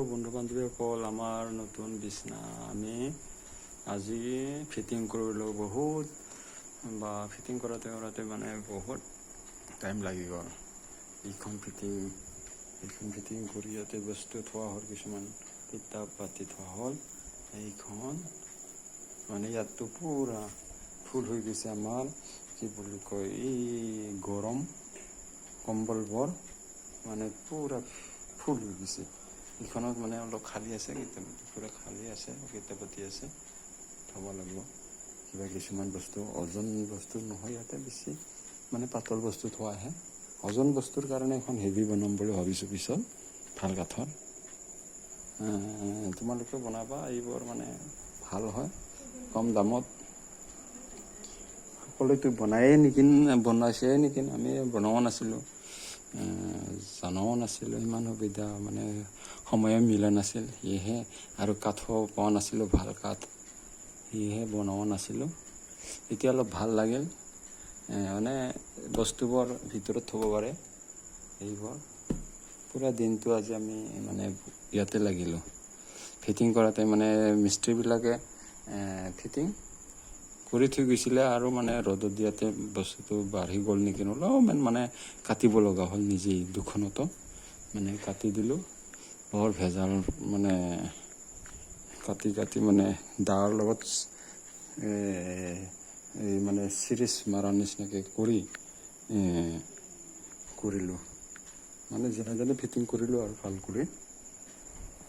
বন্ধু বান্ধৱীসকল, আমাৰ নতুন বিছনা আমি আজি ফিটিং কৰিলোঁ। ফিটিং কৰোঁতে মানে বহুত টাইম লাগি গ'ল। এইখন ফিটিং কৰি ইয়াতে বস্তু থোৱা হ'ল, কিছুমান কিতাপ পাতি থোৱা হ'ল। এইখন মানে ইয়াততো পূৰা ফুল হৈ গৈছে। আমাৰ কি বুলি কয়, এই গৰম কম্বলবোৰ মানে পূৰা ফুল হৈ গৈছে। এইখনত মানে অলপ খালী আছে, পূৰা খালী আছে, কিতাপ পাতি আছে, থ'ব লাগিব। কিছুমান বস্তু ওজন বস্তু নহয়, ইয়াতে বেছি মানে পাতল বস্তু থোৱাহে। ওজন বস্তুৰ কাৰণে এখন হেভি বনাম বুলি ভাবিছোঁ পিছত, ভাল কাঠৰ। তোমালোকে বনাবা, এইবোৰ মানে ভাল হয়, কম দামত। সকলোতো বনাইছে নেকি, আমি বনোৱা নাছিলোঁ, জনাও নাছিলোঁ। ইমান সুবিধা মানে সময়ো মিলা নাছিল, সেয়েহে আৰু কাঠো পোৱা নাছিলোঁ, ভাল কাঠ, সেয়েহে বনোৱা নাছিলোঁ। এতিয়া অলপ ভাল লাগিল, মানে বস্তুবোৰ ভিতৰত থ'ব পাৰে। এইবোৰ পূৰা দিনটো আজি আমি মানে ইয়াতে লাগিলোঁ ফিটিং কৰাতে। মানে মিস্ত্ৰীবিলাকে ফিটিং কৰি থৈ গৈছিলে, আৰু মানে ৰ'দত দিয়াতে বস্তুটো বাঢ়ি গ'ল নেকি, অলপমান মানে কাটিব লগা হ'ল নিজেই। দুখনতো মানে কাটি দিলোঁ, বৰ ভেজাল মানে কাটি মানে দাৰ লগত এই মানে চিৰিজ মাৰা নিচিনাকৈ কৰিলোঁ। মানে যেনে ফিটিং কৰিলোঁ আৰু ভাল কৰি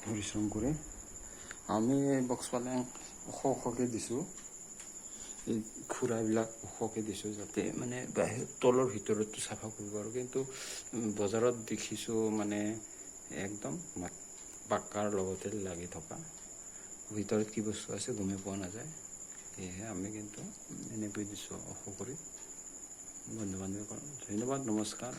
পৰিশ্ৰম কৰি। আমি বক্স পালেং ওখকৈ দিছোঁ, এই খুৰাবিলাক ওখকৈ দিছোঁ, যাতে মানে তলৰ ভিতৰতো চাফা কৰিব পাৰোঁ। কিন্তু বজাৰত দেখিছোঁ মানে একদম পাক্কাৰ লগতে লাগি থকা, ভিতৰত কি বস্তু আছে গমেই পোৱা নাযায়। সেয়েহে আমি কিন্তু এনেকৈ দিছোঁ ওখ কৰি। বন্ধু বান্ধৱীসকল, ধন্যবাদ, নমস্কাৰ।